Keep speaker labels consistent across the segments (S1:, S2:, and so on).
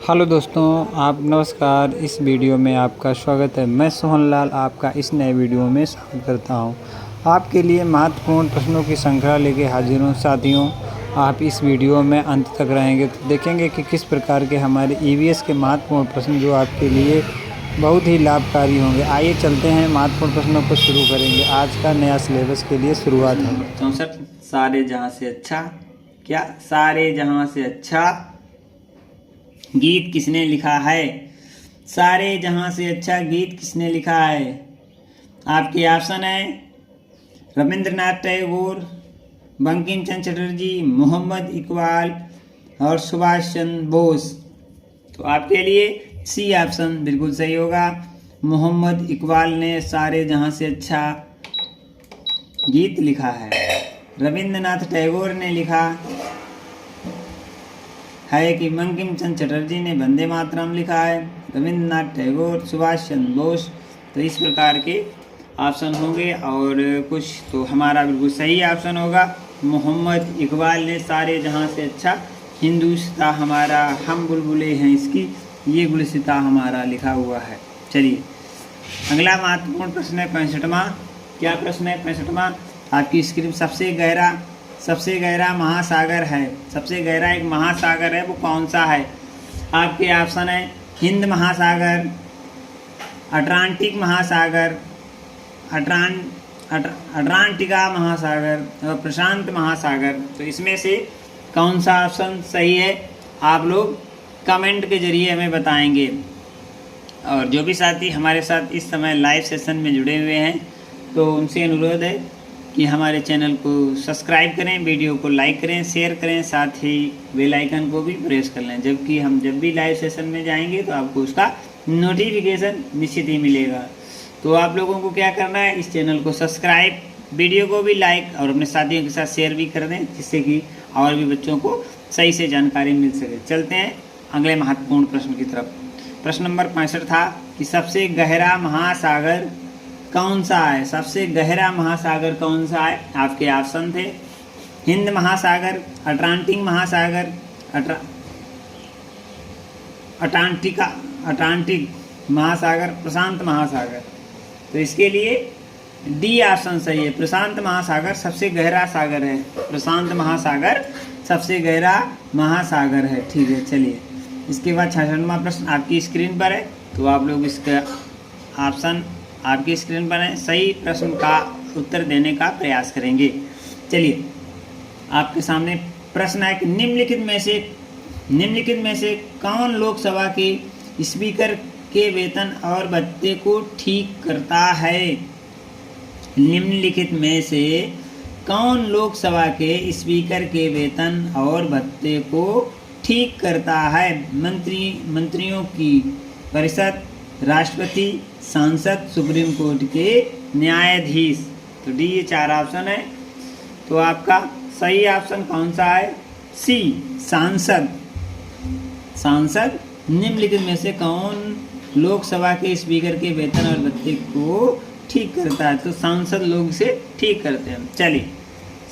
S1: Hello दोस्तों, आप नमस्कार। इस वीडियो में आपका स्वागत है। मैं सोहन लाल आपका इस नए वीडियो में स्वागत करता हूं। आपके लिए महत्वपूर्ण प्रश्नों की श्रृंखला लेके हाजिर हूं। साथियों, आप इस वीडियो में अंत तक रहेंगे तो देखेंगे कि किस प्रकार के हमारे ईवीएस के महत्वपूर्ण प्रश्न जो आपके लिए बहुत ही लाभकारी होंगे। आइए चलते हैं, महत्वपूर्ण प्रश्नों को शुरू करेंगे। आज का नया सिलेबस के लिए शुरुआत है।
S2: 64 सारे जहां से अच्छा, क्या सारे जहां से अच्छा गीत किसने लिखा है? सारे जहां से अच्छा गीत किसने लिखा है? आपके ऑप्शन है रविंद्रनाथ टैगोर, बंकिम चंद्र चटर्जी, मोहम्मद इकबाल और सुभाष चंद्र बोस। तो आपके लिए सी ऑप्शन बिल्कुल सही होगा। मोहम्मद इकबाल ने सारे जहां से अच्छा गीत लिखा है। रविंद्रनाथ टैगोर ने लिखा है कि बंकिम चंद्र चटर्जी ने वंदे मातरम लिखा है। रविंद्रनाथ टैगोर, सुभाष चंद्र बोस। तो इस प्रकार के ऑप्शन होंगे और कुछ तो हमारा बिल्कुल सही ऑप्शन होगा। मोहम्मद इकबाल ने सारे जहां से अच्छा हिंदुस्तान हमारा, हम बुलबुलें हैं इसकी, ये गुलसिता हमारा लिखा हुआ है। चलिए अगला महत्वपूर्ण प्रश्न है 65वां। क्या प्रश्न है 65वां? आपकी स्क्रीन सबसे गहरा महासागर है। सबसे गहरा एक महासागर है, वो कौन सा है? आपके ऑप्शन है हिंद महासागर, अटलांटिक महासागर, अटलांटिका महासागर और प्रशांत महासागर। तो इसमें से कौन सा ऑप्शन सही है आप लोग कमेंट के जरिए हमें बताएंगे। और जो भी साथी हमारे साथ इस समय लाइव सेशन में जुड़े हुए हैं तो उनसे अनुरोध है कि हमारे चैनल को सब्सक्राइब करें, वीडियो को लाइक करें, शेयर करें, साथ ही बेल आइकन को भी प्रेस कर लें। जबकि हम जब भी लाइव सेशन में जाएंगे तो आपको उसका नोटिफिकेशन निश्चित ही मिलेगा। तो आप लोगों को क्या करना है, इस चैनल को सब्सक्राइब, वीडियो को भी लाइक और अपने साथियों के साथ शेयर भी कर दें, जिससे कि और भी बच्चों को सही से जानकारी मिल सके। चलते हैं अगले महत्वपूर्ण प्रश्न की तरफ। प्रश्न नंबर 65 था कि सबसे गहरा महासागर कौन सा है? सबसे गहरा महासागर कौन सा है? आपके ऑप्शन थे हिंद महासागर, अटलांटिक महासागर, अटलांटिक महासागर, प्रशांत महासागर। तो इसके लिए डी ऑप्शन सही है। प्रशांत महासागर सबसे गहरा सागर है। प्रशांत महासागर सबसे गहरा महासागर है। ठीक है, चलिए इसके बाद 66वां प्रश्न आपकी स्क्रीन पर है, तो आप लोग इसका ऑप्शन आपकी स्क्रीन पर है, सही प्रश्न का उत्तर देने का प्रयास करेंगे। चलिए आपके सामने प्रश्न है कि निम्नलिखित में से कौन लोकसभा के स्पीकर के वेतन और भत्ते को ठीक करता है? निम्नलिखित में से कौन लोकसभा के स्पीकर के वेतन और भत्ते को ठीक करता है? मंत्रियों की परिषद, राष्ट्रपति, सांसद, सुप्रीम कोर्ट के न्यायाधीश। तो डी ये 4 ऑप्शन है। तो आपका सही ऑप्शन कौन सा है? सी सांसद। सांसद निम्नलिखित में से कौन लोकसभा के स्पीकर के वेतन और भत्ते को ठीक करता है? तो सांसद लोग इसे ठीक करते हैं। चलिए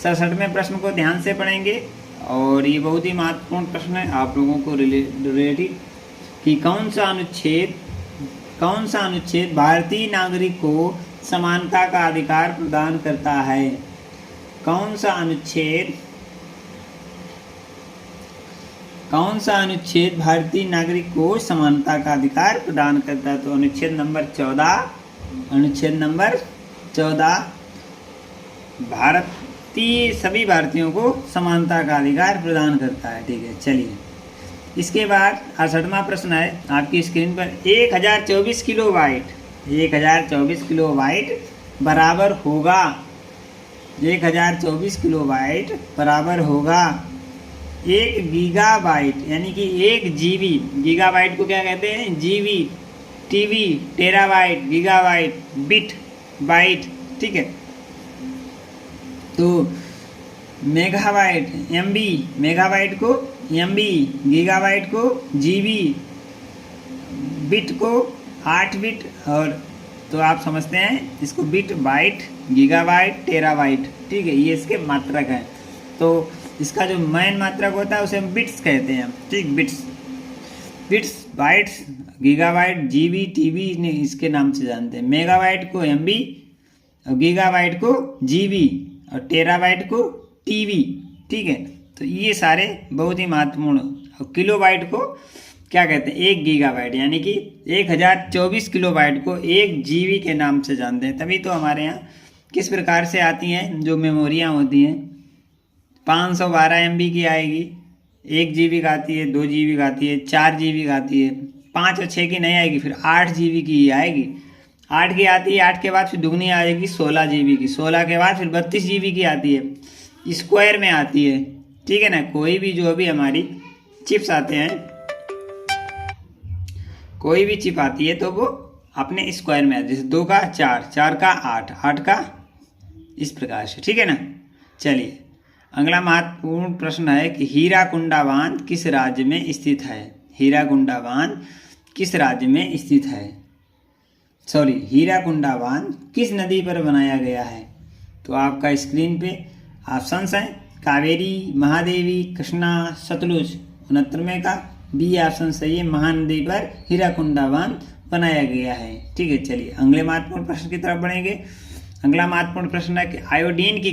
S2: 67वें प्रश्न को ध्यान से पढ़ेंगे और ये बहुत ही महत्वपूर्ण प्रश्न है आप लोगों को रिलेटेड कि कौन सा अनुच्छेद भारतीय नागरिक को समानता का अधिकार प्रदान करता है? कौन सा अनुच्छेद भारतीय नागरिक को समानता का अधिकार प्रदान करता है? तो अनुच्छेद नंबर 14 सभी भारतीयों को समानता का अधिकार प्रदान करता है। ठीक है, चलिए इसके बाद 68वां प्रश्न है आपकी स्क्रीन पर। 1024 किलोबाइट बराबर होगा 1024 किलोबाइट बराबर होगा 1 गीगाबाइट, यानी कि 1 जीबी। गीगाबाइट को क्या कहते हैं? GB, TB, terabyte, gigabyte, bit, byte. ठीक है, तो मेगाबाइट, एमबी, मेगाबाइट को एमबी, गीगाबाइट को जीबी, बिट को 8 बिट, और तो आप समझते हैं इसको बिट, बाइट, गीगाबाइट, टेराबाइट। ठीक है, ये इसके मात्रक हैं। तो इसका जो मेन मात्रक होता है उसे हम बिट्स कहते हैं। ठीक, bits. Bits, bytes, gigabyte, GB, TB ने इसके नाम से जानते हैं। मेगाबाइट को एमबी और गीगाबाइट को जीबी और टेराबाइट को टीबी। ठीक है, तो ये सारे बहुत ही महत्वपूर्ण। और किलोबाइट को क्या कहते हैं? 1 गीगाबाइट, यानी कि 1024 किलोबाइट को 1 जीबी के नाम से जानते हैं। तभी तो हमारे यहाँ किस प्रकार से आती हैं जो मेमोरियाँ होती हैं, 512 MB की आएगी, 1 GB का आती है, 2 GB का आती है, 4 GB का आती है, 5 और 6 की नहीं आएगी, फिर 8 GB की ही आएगी। 8 की आती है, 8 के बाद फिर दुगनी आएगी 16 GB की, 16 के बाद फिर 32 GB की आती है, स्क्वायर में आती है। ठीक है ना, कोई भी जो भी हमारी चिप्स आते हैं, कोई भी चिप आती है तो वो अपने स्क्वायर में आती है, जैसे 2 का 4, 4 का 8, 8 का इस प्रकार से। ठीक है ना, चलिए अगला महत्वपूर्ण प्रश्न है कि हीराकुंडा बांध किस राज्य में स्थित है? हीराकुंडा बांध किस राज्य में स्थित है? हीराकुंडा बांध किस नदी पर बनाया गया है? तो आपका स्क्रीन पे ऑप्शंस हैं, कावेरी, महादेवी, कृष्णा, सतलुज। 69 का बी ऑप्शन सही है, महानदी पर हीराकुंडा बांध बनाया गया है। ठीक है, चलिए अगले महत्वपूर्ण प्रश्न की तरफ बढ़ेंगे। अगला महत्वपूर्ण प्रश्न है कि आयोडीन की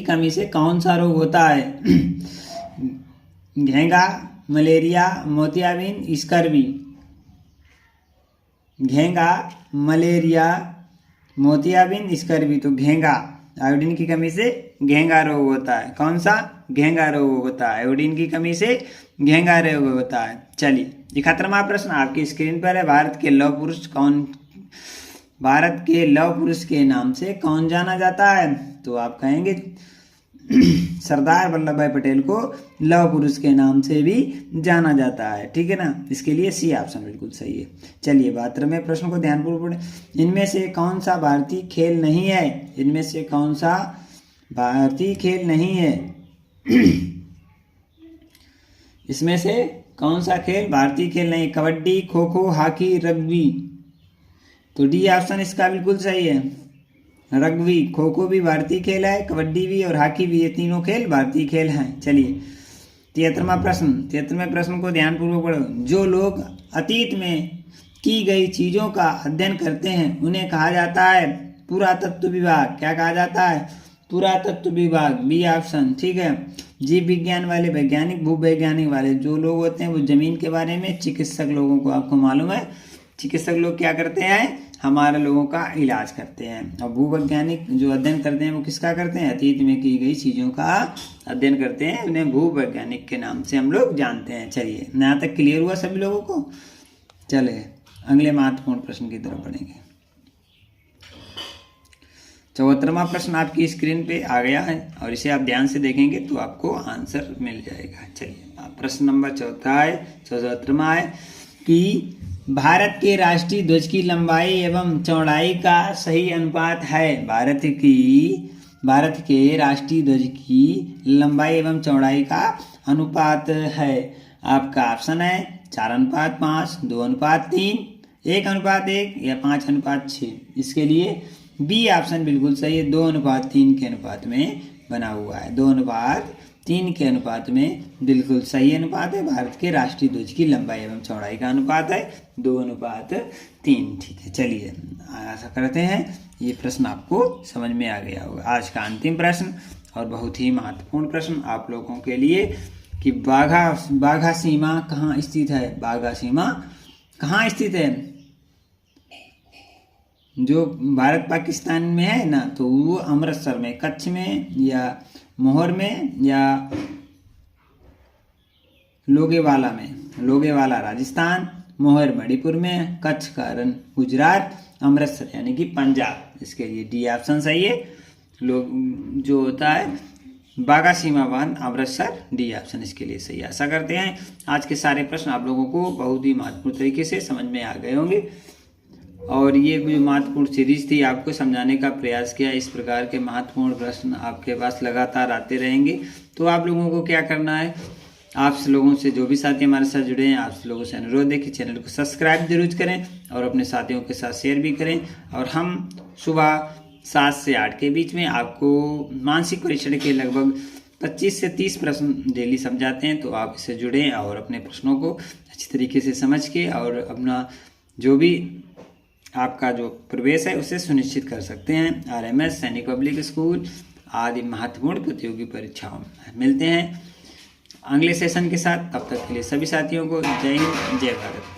S2: कमी से कौन सा रोग होता है? घेंगा, मलेरिया, मोतियाबिंद, स्कर्वी। घेंगा, मलेरिया, मोतियाबिंद, स्कर्वी। तो घेंगा, आयोडीन की कमी से घेंगा रोग होता है। कौन सा? घेंगा रोग होता है, आयोडीन की कमी से घेंगा रोग होता है। चलिए 71वां प्रश्न आपकी स्क्रीन पर है, भारत के लौह पुरुष के नाम से कौन जाना जाता है? तो आप कहेंगे सरदार वल्लभ भाई पटेल को लौह पुरुष के नाम से भी जाना जाता है। ठीक है ना, इसके लिए सी ऑप्शन बिल्कुल सही है। चलिए 72वें प्रश्न को ध्यानपूर्वक पढ़ें। इनमें से कौन सा भारतीय खेल नहीं है? इनमें से कौन सा भारतीय खेल नहीं है? इसमें से कौन सा खेल भारतीय खेल नहीं? Kabaddi, kho kho, hockey, rugby. तो डी ऑप्शन इसका बिल्कुल सही है, रग्बी। खो खो भी भारतीय खेल है, कबड्डी भी और हॉकी भी, ये तीनों खेल भारतीय खेल हैं। चलिए 73वें प्रश्न को ध्यानपूर्वक पढ़ो। जो लोग अतीत में की गई चीज़ों का अध्ययन करते हैं उन्हें कहा जाता है पुरातत्व विभाग। क्या कहा जाता है? पुरातत्व विभाग, बी ऑप्शन। ठीक है, जीव विज्ञान वाले वैज्ञानिक, भूवैज्ञानिक वाले जो लोग होते हैं वो जमीन के बारे में, चिकित्सक लोगों को आपको मालूम है चिकित्सक लोग क्या करते हैं? हमारे लोगों का इलाज करते हैं। और भूवैज्ञानिक जो अध्ययन करते हैं वो किसका करते हैं? अतीत में की गई चीज़ों का अध्ययन करते हैं, उन्हें भूवैज्ञानिक के नाम से हम लोग जानते हैं। चलिए यहाँ तक क्लियर हुआ सभी लोगों को? चले अगले महत्वपूर्ण प्रश्न की तरफ बढ़ेंगे। 74वां प्रश्न आपकी स्क्रीन पे आ गया है और इसे आप ध्यान से देखेंगे तो आपको आंसर मिल जाएगा। चलिए प्रश्न नंबर 74वां है कि भारत के राष्ट्रीय ध्वज की लंबाई एवं चौड़ाई का सही अनुपात है। भारत के राष्ट्रीय ध्वज की लंबाई एवं चौड़ाई का अनुपात है। आपका ऑप्शन है 4:5, 2:3, 1:1 या 5:6। इसके लिए बी ऑप्शन बिल्कुल सही है, 2:3 के अनुपात में बना हुआ है। 2:3 के अनुपात में बिल्कुल सही अनुपात है। भारत के राष्ट्रीय ध्वज की लंबाई एवं चौड़ाई का अनुपात है 2:3। ठीक है, चलिए आशा करते हैं ये प्रश्न आपको समझ में आ गया होगा। आज का अंतिम प्रश्न और बहुत ही महत्वपूर्ण प्रश्न आप लोगों के लिए कि बाघा सीमा कहाँ स्थित है? बाघा सीमा कहाँ स्थित है? जो भारत पाकिस्तान में है ना, तो वो अमृतसर में, कच्छ में या मोहर में या लोगेवाला राजस्थान, मोहर मणिपुर में, कच्छ का रण गुजरात, अमृतसर यानी कि पंजाब। इसके लिए डी ऑप्शन सही है। लोग जो होता है बाघा सीमा बांध अमृतसर, डी ऑप्शन इसके लिए सही। आशा करते हैं आज के सारे प्रश्न आप लोगों को बहुत ही महत्वपूर्ण तरीके से समझ में आ गए होंगे और ये जो महत्वपूर्ण सीरीज थी आपको समझाने का प्रयास किया। इस प्रकार के महत्वपूर्ण प्रश्न आपके पास लगातार आते रहेंगे। तो आप लोगों को क्या करना है, आप लोगों से जो भी साथी हमारे साथ जुड़े हैं, आप लोगों से अनुरोध है कि चैनल को सब्सक्राइब जरूर करें और अपने साथियों के साथ शेयर भी करें। और हम सुबह 7 से 8 के बीच में आपको मानसिक परीक्षण के लगभग 25 से 30 प्रश्न डेली समझाते हैं, तो आप इससे जुड़ें और अपने प्रश्नों को अच्छी तरीके से समझ के और अपना जो भी आपका जो प्रवेश है उसे सुनिश्चित कर सकते हैं। RMS सैनिक पब्लिक स्कूल आदि महत्वपूर्ण प्रतियोगी परीक्षाओं में मिलते हैं अगले सेशन के साथ। तब तक के लिए सभी साथियों को जय हिंद, जय भारत।